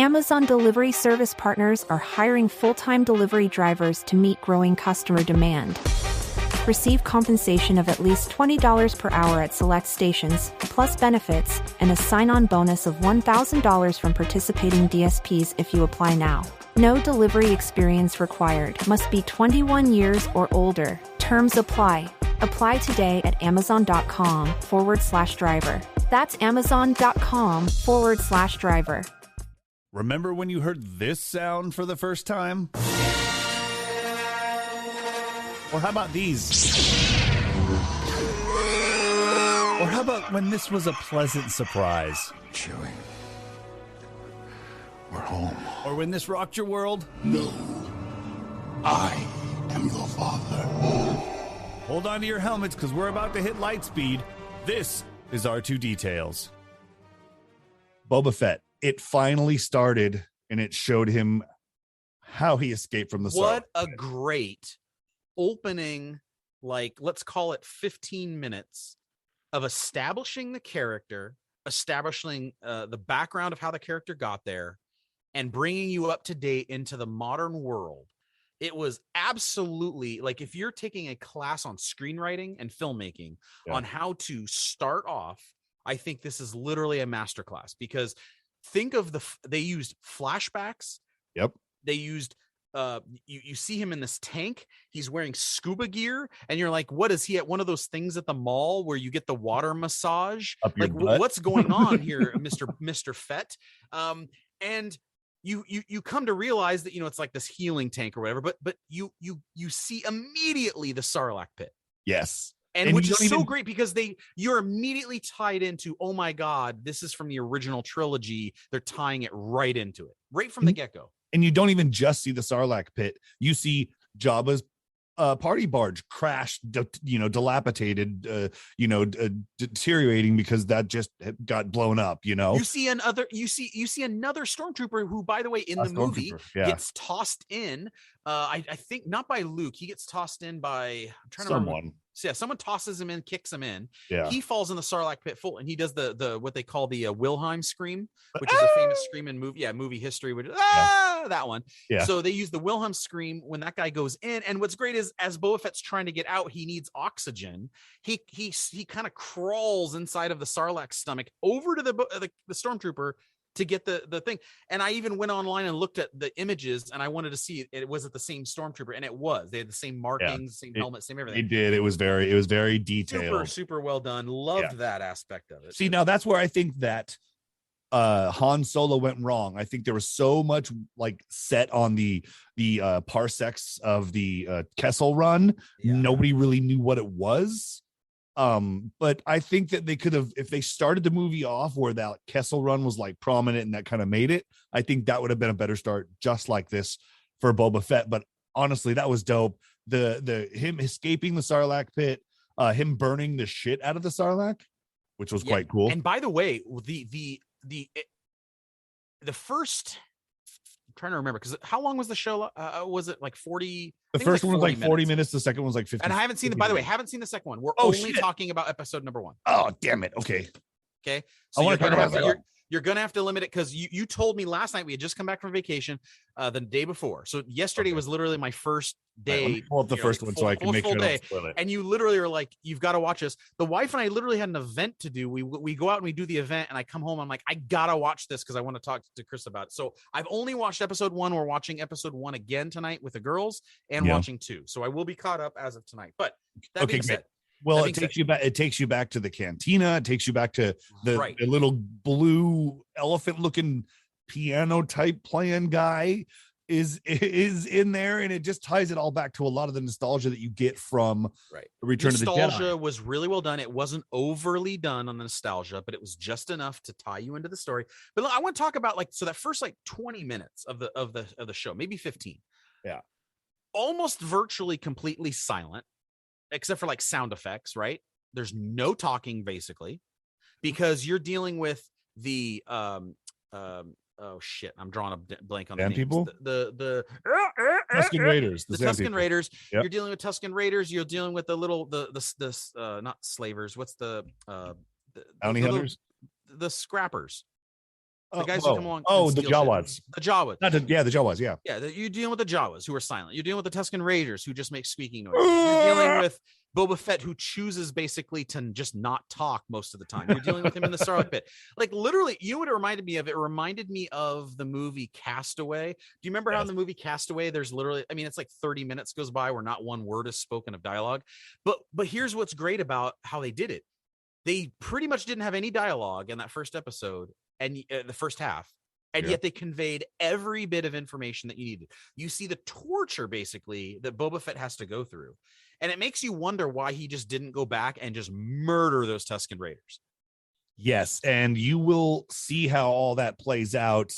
Amazon delivery service partners are hiring full-time delivery drivers to meet growing customer demand. Receive compensation of at least $20 per hour at select stations, plus benefits, and a sign-on bonus of $1,000 from participating DSPs if you apply now. No delivery experience required. Must be 21 years or older. Terms apply. Apply today at amazon.com/driver. That's amazon.com/driver. Remember when you heard this sound for the first time? Or how about these? Or how about when this was a pleasant surprise? Chewie, we're home. Or when this rocked your world? No, I am your father. Hold on to your helmets because we're about to hit light speed. This is R2 Details. Boba Fett. It finally started, and it showed him how he escaped from the Sarlacc. What a great opening, like, let's call it 15 minutes of establishing the character, establishing the background of how the character got there, and bringing you up to date into the modern world. It was absolutely, like, if you're taking a class on screenwriting and filmmaking on how to start off, I think this is literally a masterclass, because think of they used flashbacks. Yep. They used you see him in this tank. He's wearing scuba gear, and you're like, what is he at one of those things at the mall where you get the water massage? Like, what's going on here, Mr. Fett? And you come to realize that, it's like this healing tank or whatever, but you see immediately the Sarlacc pit. Yes. And which is so great, because you're immediately tied into, oh my God, this is from the original trilogy. They're tying it right into it, right from the get-go. And you don't even just see the Sarlacc pit. You see Jabba's party barge crashed, dilapidated, deteriorating because that just got blown up. You see another stormtrooper who, by the way, in the movie gets tossed in. I think not by Luke. He gets tossed in by, I'm trying to remember. So someone tosses him in, kicks him in. Yeah. He falls in the Sarlacc pit full, and he does the what they call the Wilhelm scream, which is a famous scream in movie history. Which that one. Yeah. So they use the Wilhelm scream when that guy goes in. And what's great is, as Boba Fett's trying to get out, he needs oxygen. He kind of crawls inside of the Sarlacc's stomach over to the stormtrooper to get the thing. And I even went online and looked at the images, and I wanted to see it was it the same stormtrooper, and it was. They had the same markings, same helmet, same everything. It did. It was very detailed. Super well done. Loved that aspect of it. See, now that's where I think that Han Solo went wrong. I think there was so much like set on the parsecs of the Kessel Run. Nobody really knew what it was. But I think that they could have, if they started the movie off where that Kessel Run was like prominent and that kind of made it, I think that would have been a better start, just like this for Boba Fett. But honestly, that was dope. Him escaping the Sarlacc pit, him burning the shit out of the Sarlacc, which was quite cool. And by the way, the first, I'm trying to remember, because how long was the show? Was it like 40? The first one was like 40 minutes. The second one was like 50. And I haven't seen it. By the way, haven't seen the second one. We're only talking about episode number 1. Oh, damn it. Okay. So you're gonna have to limit it, because you told me last night, we had just come back from vacation the day before. So yesterday was literally my first day. Let me pull up the first one so I can make sure I don't spoil it. And you literally are like, you've got to watch this. The wife and I literally had an event to do. We go out and we do the event, and I come home. I'm like, I gotta watch this because I want to talk to Chris about it. So I've only watched episode 1. We're watching episode 1 again tonight with the girls, and watching 2. So I will be caught up as of tonight. But that being said, well, it takes you back. It takes you back to the cantina. It takes you back to the little blue elephant-looking piano type playing guy is in there, and it just ties it all back to a lot of the nostalgia that you get from Return of the Jedi. Nostalgia was really well done. It wasn't overly done on the nostalgia, but it was just enough to tie you into the story. But look, I want to talk about that first 20 minutes of the show, maybe 15. Yeah, almost virtually completely silent, except for sound effects, right? There's no talking basically, because you're dealing with the oh shit, I'm drawing a blank on the names. People? The Tusken Raiders. The Tusken Raiders. Yep. You're dealing with Tusken Raiders. You're dealing with the not slavers. What's the bounty hunters? The scrappers. The guys who come along. The Jawas. The Jawas. The Jawas. Yeah. Yeah. You're dealing with the Jawas who are silent. You're dealing with the Tusken Raiders who just make squeaking noises. You're dealing with Boba Fett who chooses basically to just not talk most of the time. You're dealing with him in the Sarlacc pit. Like literally, you know what it reminded me of? It reminded me of the movie Castaway. Do you remember how in the movie Castaway, there's literally, I mean, it's like 30 minutes goes by where not one word is spoken of dialogue. But here's what's great about how they did it. They pretty much didn't have any dialogue in that first episode and the first half. And yet they conveyed every bit of information that you needed. You see the torture basically that Boba Fett has to go through. And it makes you wonder why he just didn't go back and just murder those Tusken Raiders. Yes. And you will see how all that plays out.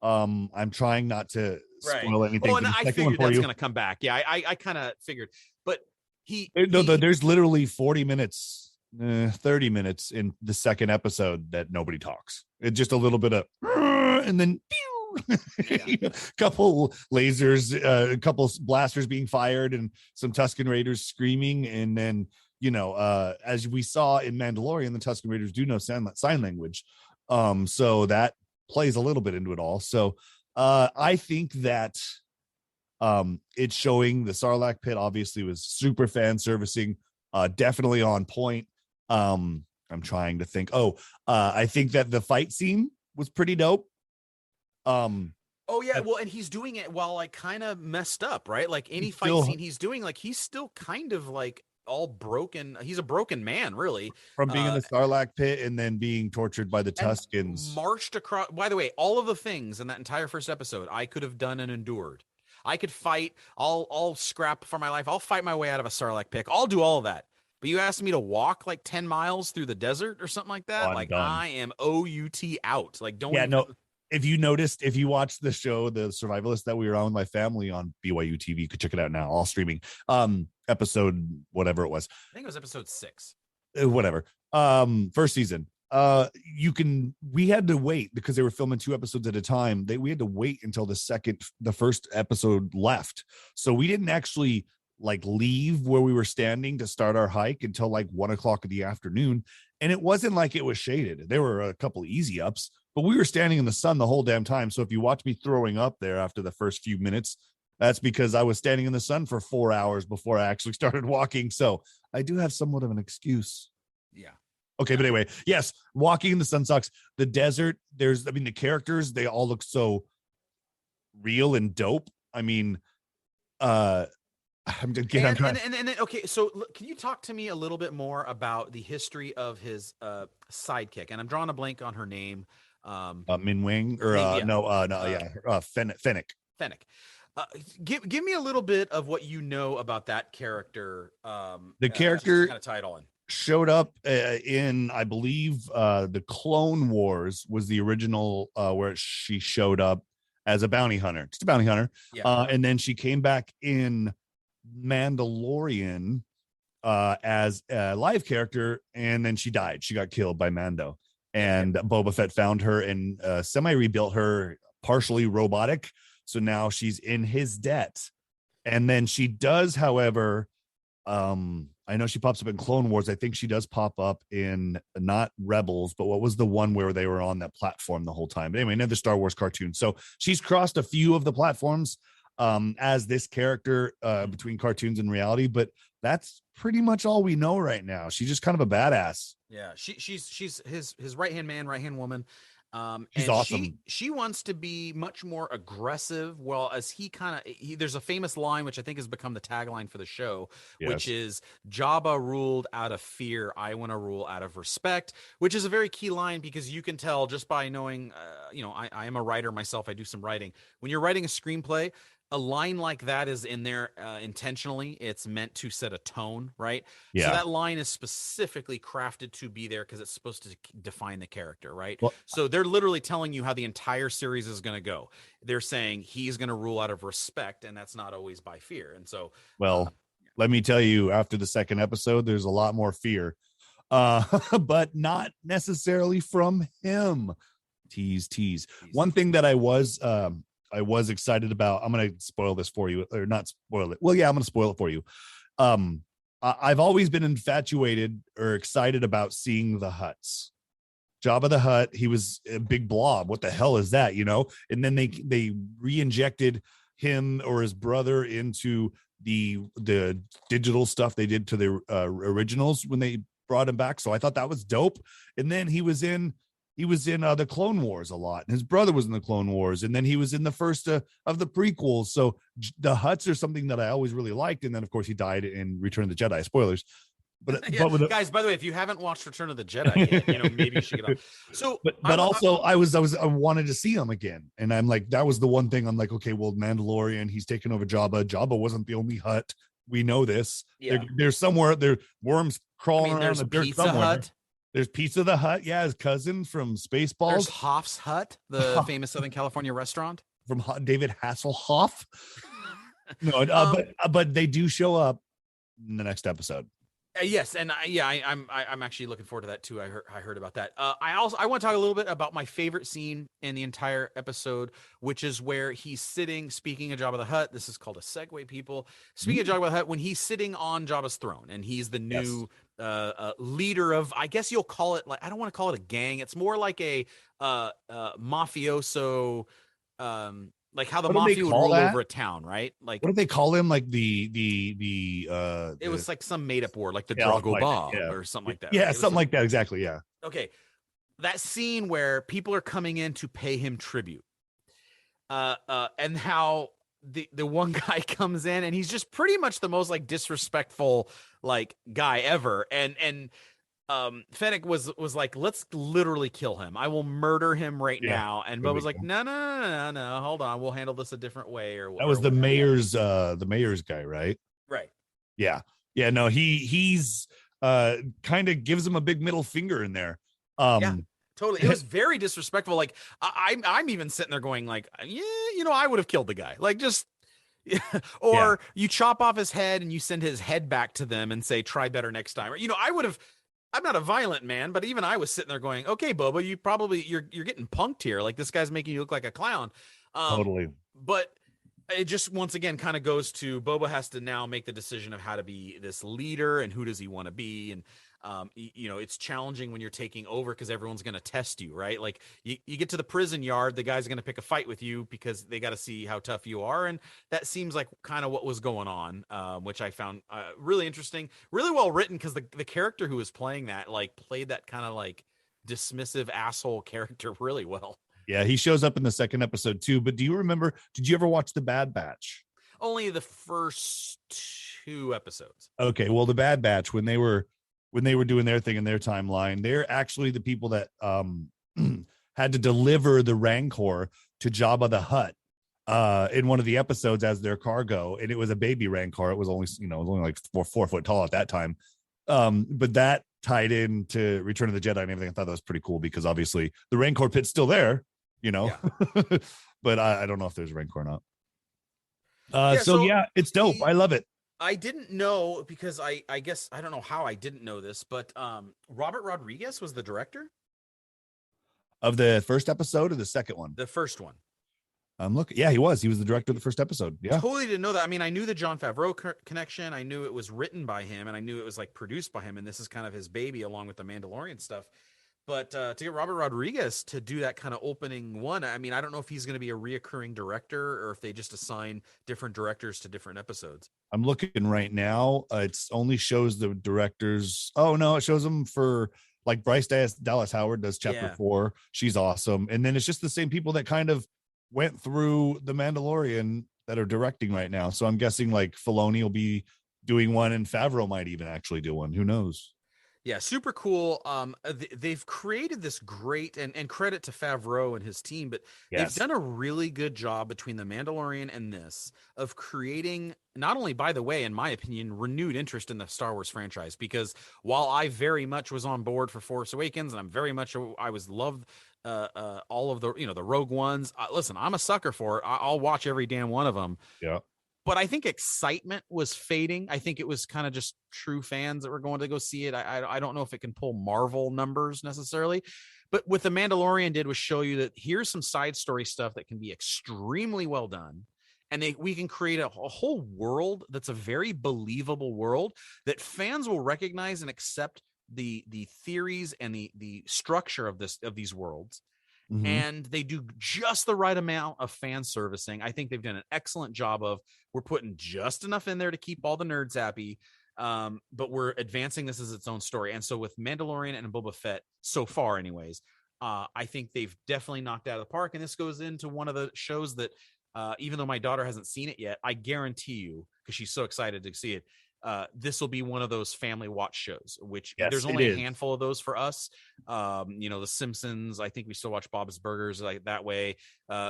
I'm trying not to spoil anything. Oh, and I figured that's going to come back. Yeah, I kind of figured. But there's literally 40 minutes. 30 minutes in the second episode that nobody talks. It's just a little bit of and then a couple lasers, a couple blasters being fired and some Tusken Raiders screaming. And then, as we saw in Mandalorian, the Tusken Raiders do know sign language. So that plays a little bit into it all. So I think that it's showing the Sarlacc pit obviously was super fan servicing, definitely on point. I'm trying to think. I think that the fight scene was pretty dope. And he's doing it while like kind of messed up, right? Like any fight scene he's doing, like he's still kind of like all broken. He's a broken man, really, from being in the Sarlacc pit and then being tortured by the Tuskens. Marched across. By the way, all of the things in that entire first episode, I could have done and endured. I could fight. I'll scrap for my life. I'll fight my way out of a Sarlacc pit. I'll do all of that. But you asked me to walk like 10 miles through the desert or something like that. Like done. I am OUT out. Like don't. Yeah, no. If you watched the show, The Survivalist that we were on with my family on BYU TV, you could check it out now, all streaming. Episode whatever it was. I think it was episode 6. Whatever. First season. We had to wait because they were filming 2 episodes at a time. We had to wait until the first episode left. So we didn't actually like leave where we were standing to start our hike until like 1:00 in the afternoon. And it wasn't like it was shaded. There were a couple of easy ups, but we were standing in the sun the whole damn time. So if you watch me throwing up there after the first few minutes, that's because I was standing in the sun for 4 hours before I actually started walking. So I do have somewhat of an excuse. Yeah. Okay. But anyway, yes, walking in the sun sucks. The desert, the characters, they all look so real and dope. I mean, okay, so can you talk to me a little bit more about the history of his sidekick? And I'm drawing a blank on her name. Min Wing or Fennec. Fennec. Give me a little bit of what you know about that character. The character kind of tie it all in. Showed up in, I believe, the Clone Wars was the original where she showed up as a bounty hunter, just a bounty hunter. Yeah. And then she came back in Mandalorian as a live character, and then she died. She got killed by Mando, and Boba Fett found her and semi-rebuilt her, partially robotic. So now she's in his debt. And then she does, however, I know she pops up in Clone Wars. I think she does pop up in not Rebels, but what was the one where they were on that platform the whole time? But anyway, another Star Wars cartoon. So she's crossed a few of the platforms as this character between cartoons and reality, but that's pretty much all we know right now. She's just kind of a badass. Yeah, she's his right-hand man, right-hand woman. She's awesome. She wants to be much more aggressive. Well, as there's a famous line which I think has become the tagline for the show, yes, which is Jabba ruled out of fear. I want to rule out of respect, which is a very key line because you can tell just by knowing, I am a writer myself. I do some writing. When you're writing a screenplay, a line like that is in there intentionally. It's meant to set a tone, right? Yeah. So that line is specifically crafted to be there because it's supposed to define the character, right? Well, so they're literally telling you how the entire series is going to go. They're saying he's going to rule out of respect, and that's not always by fear. And so, let me tell you, after the second episode, there's a lot more fear, but not necessarily from him. Tease. One thing that I was excited about. I'm going to spoil this for you, or not spoil it. Well, yeah, I'm going to spoil it for you. I've always been infatuated or excited about seeing the Hutts. Jabba the Hutt. He was a big blob. What the hell is that? And then they re-injected him or his brother into the digital stuff they did to the originals when they brought him back. So I thought that was dope. And then he was in the Clone Wars a lot, and his brother was in the Clone Wars, and then he was in the first of the prequels. So the Hutts are something that I always really liked, and then of course he died in Return of the Jedi. Spoilers. But, yeah, but guys, by the way, if you haven't watched Return of the Jedi yet, maybe you should get on. So, but also I wanted to see him again, and I'm like, that was the one thing I'm like, okay, well, Mandalorian, he's taken over Jabba. Jabba wasn't the only Hutt. We know this. Yeah. There's somewhere there worms crawling around the dirt Pizza somewhere. Hut. There's Pizza the Hut, yeah, his cousin from Spaceballs. There's Hoff's Hut, the famous Southern California restaurant from David Hasselhoff. No, but they do show up in the next episode. Yes, and I'm actually looking forward to that too. I heard about that. I want to talk a little bit about my favorite scene in the entire episode, which is where he's sitting. Speaking of Jabba the Hutt, this is called a segue, people. Speaking of Jabba the Hutt, when he's sitting on Jabba's throne, and he's the new leader of, I guess you'll call it, like, I don't want to call it a gang. It's more like a mafioso. Like how the mafia would roll over a town, right? Like, what do they call him? Like it was like some made up word, like the Dragoba or something like that. Yeah, right? Something like that. Exactly. Yeah. Okay. That scene where people are coming in to pay him tribute. And how the one guy comes in and he's just pretty much the most like disrespectful like guy ever. And Fennec was like, let's literally kill him. I will murder him right now. And Boba's like, no, hold on, we'll handle this a different way. Or that was the mayor's guy, right? Right. Yeah. No, he's kind of gives him a big middle finger in there. Yeah, totally. It was very disrespectful. Like I'm even sitting there going like, yeah, I would have killed the guy. Like just. Or you chop off his head and you send his head back to them and say, try better next time. Or, I would have. I'm not a violent man, but even I was sitting there going, okay, Boba, you're getting punked here. Like this guy's making you look like a clown. Totally. But it just, once again, kind of goes to Boba has to now make the decision of how to be this leader and who does he want to be. And, it's challenging when you're taking over because everyone's going to test you, right? Like you get to the prison yard, the guys are going to pick a fight with you because they got to see how tough you are. And that seems like kind of what was going on, which I found really interesting, really well written, because the character who was playing that, like, played that kind of like dismissive asshole character really well. Yeah, he shows up in the second episode too. But did you ever watch The Bad Batch? Only the first 2 episodes. Okay, well, The Bad Batch, when they were doing their thing in their timeline, they're actually the people that had to deliver the Rancor to Jabba the Hutt in one of the episodes as their cargo, and it was a baby Rancor. It was only like 4 foot tall at that time, but that tied into Return of the Jedi and everything. I thought that was pretty cool because obviously the Rancor pit's still there, Yeah. But I don't know if there's a Rancor or not. So it's dope. I love it. I didn't know because I guess I don't know how I didn't know this, but Robert Rodriguez was the director of the first episode or the second one? The first one. Look, yeah, he was the director of the first episode. Yeah, totally didn't know that. I mean, I knew the Jon Favreau connection. I knew it was written by him, and I knew it was like produced by him, and this is kind of his baby along with the Mandalorian stuff. But to get Robert Rodriguez to do that kind of opening one, I mean, I don't know if he's going to be a reoccurring director or if they just assign different directors to different episodes. I'm looking right now. It's only shows the directors. Oh no, it shows them for like Bryce Dallas Howard does chapter 4. She's awesome. And then it's just the same people that kind of went through the Mandalorian that are directing right now. So I'm guessing like Filoni will be doing one and Favreau might even actually do one. Who knows? Yeah, super cool. They've created this great, and credit to Favreau and his team, but they've done a really good job between The Mandalorian and this of creating, not only, by the way, in my opinion, renewed interest in the Star Wars franchise, because while I very much was on board for Force Awakens, and I was loved all of the, the Rogue Ones. Listen, I'm a sucker for it. I'll watch every damn one of them. Yeah. But I think excitement was fading. I think it was kind of just true fans that were going to go see it. I don't know if it can pull Marvel numbers necessarily, but what The Mandalorian did was show you that here's some side story stuff that can be extremely well done. And we can create a whole world that's a very believable world that fans will recognize and accept the theories and the structure of these worlds. Mhm. And they do just the right amount of fan servicing. I think they've done an excellent job of, we're putting just enough in there to keep all the nerds happy, but we're advancing this as its own story. And so with Mandalorian and Boba Fett, so far anyways, I think they've definitely knocked out of the park. And this goes into one of the shows that, even though my daughter hasn't seen it yet, I guarantee you, because she's so excited to see it, this will be one of those family watch shows, which there's only a handful of those for us. The Simpsons, I think we still watch Bob's Burgers like that way.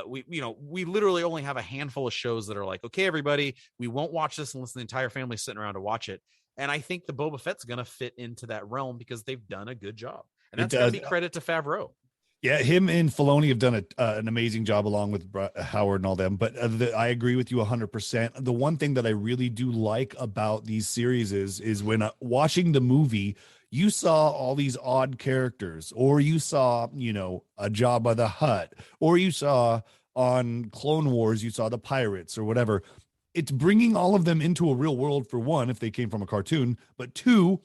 We literally only have a handful of shows that are like, okay, everybody, we won't watch this unless the entire family's sitting around to watch it. And I think the Boba Fett's going to fit into that realm because they've done a good job. And that's got to be credit to Favreau. Yeah, him and Filoni have done an amazing job along with Howard and all them. But I agree with you 100%. The one thing that I really do like about these series is when watching the movie, you saw all these odd characters, or you saw, a Jabba the Hutt, or you saw on Clone Wars, you saw the pirates or whatever. It's bringing all of them into a real world, for one, if they came from a cartoon, but two,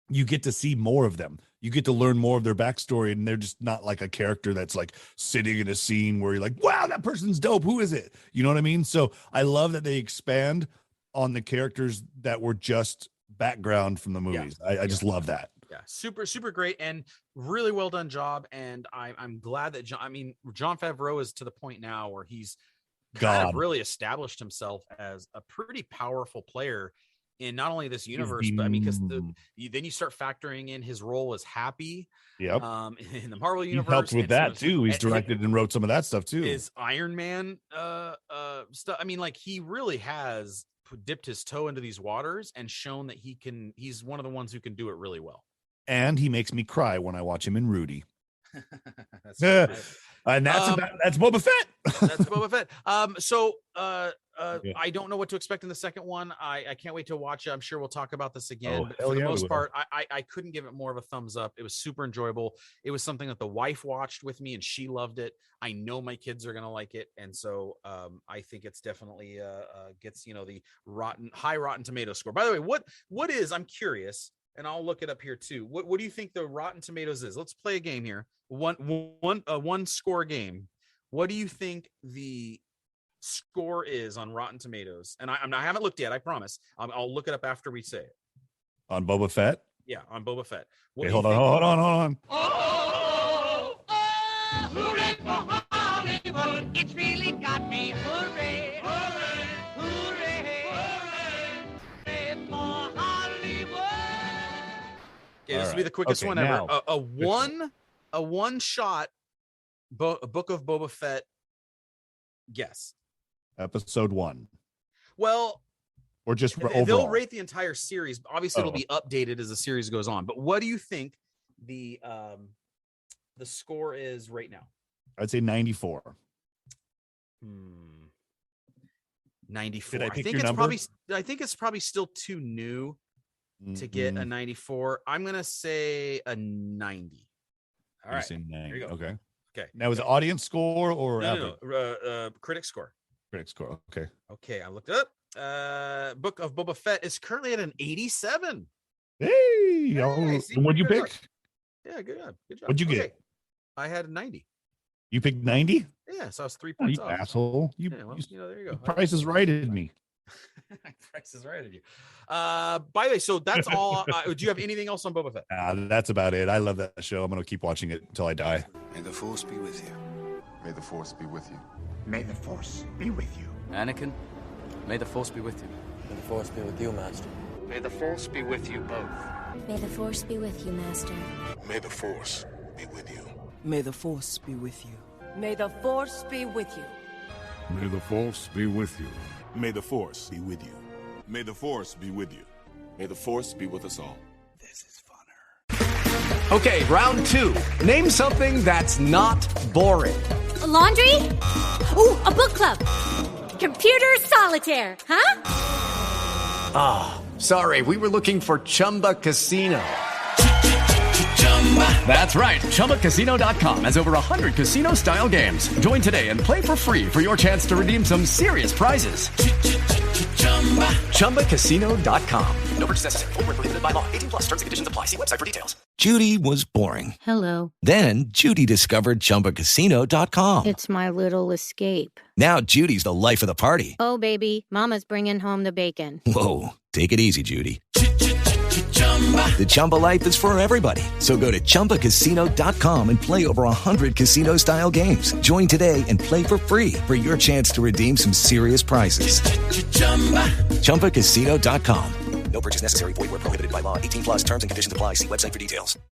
you get to see more of them. You get to learn more of their backstory, and they're just not like a character that's like sitting in a scene where you're like, wow, that person's dope. Who is it? You know what I mean? So I love that they expand on the characters that were just background from the movies. Yeah. I just love that. Yeah. Super, super great. And really well done job. And I'm glad that Jon Favreau is to the point now where he's kind of really established himself as a pretty powerful player in not only this universe, but because then you start factoring in his role as Happy. Yep. In the Marvel universe. He helped with that too. He's directed and wrote some of that stuff too. His Iron Man stuff. I mean, like, he really has dipped his toe into these waters and shown that he's one of the ones who can do it really well. And he makes me cry when I watch him in Rudy. That's right. And that's Boba Fett. That's Boba Fett. I don't know what to expect in the second one. I can't wait to watch it. I'm sure we'll talk about this again. But for the most part, I couldn't give it more of a thumbs up. It was super enjoyable. It was something that the wife watched with me and she loved it. I know my kids are going to like it. And so I think it's definitely gets, the high Rotten Tomato score. By the way, what is, I'm curious, and I'll look it up here too. What do you think the Rotten Tomatoes is? Let's play a game here. One score game. What do you think the score is on Rotten Tomatoes? And I haven't looked yet, I promise. I'll look it up after we say it. On Boba Fett? Yeah, on Boba Fett. Okay, hold on. Oh, hooray for Hollywood. It's really got me. Hooray, hooray, hooray, hooray for Hollywood. Okay, this will be the quickest one ever. A one-shot Book of Boba Fett guess. Episode 1. Well, or just overall. They'll rate the entire series. Obviously, it'll be updated as the series goes on. But what do you think the score is right now? I'd say 94. 94. I think it's probably still too new to get a 94. I'm gonna say a 90. All right. There you go. Okay. Okay. Now, is it audience score or no, critic score? Critic score. Okay. Okay, I looked it up. Book of Boba Fett is currently at an 87. Hey, what'd you pick? Look. Yeah, good job. What'd you get? I had a 90. You picked 90? Yeah, so I was 3 points off. Asshole. There you go. Price is right at me. Price is right at you. By the way, so that's all. Do you have anything else on Boba Fett? That's about it. I love that show. I'm going to keep watching it until I die. May the Force be with you. May the Force be with you. May the Force be with you. Anakin, may the Force be with you. May the Force be with you, Master. May the Force be with you both. May the Force be with you, Master. May the Force be with you. May the Force be with you. May the Force be with you. May the Force be with you. May the Force be with you. May the Force be with you. May the Force be with us all. This is funner. Okay, round 2. Name something that's not boring. A laundry? Ooh, a book club. Computer solitaire, huh? Ah, sorry, we were looking for Chumba Casino. That's right. ChumbaCasino.com has over 100 casino-style games. Join today and play for free for your chance to redeem some serious prizes. ChumbaCasino.com. No purchase necessary. Void where prohibited by law. 18 plus terms and conditions apply. See website for details. Judy was boring. Hello. Then Judy discovered ChumbaCasino.com. It's my little escape. Now Judy's the life of the party. Oh, baby, mama's bringing home the bacon. Whoa, take it easy, Judy. The Chumba life is for everybody. So go to ChumbaCasino.com and play over 100 casino-style games. Join today and play for free for your chance to redeem some serious prizes. ChumbaCasino.com. No purchase necessary. Void where prohibited by law. 18 plus terms and conditions apply. See website for details.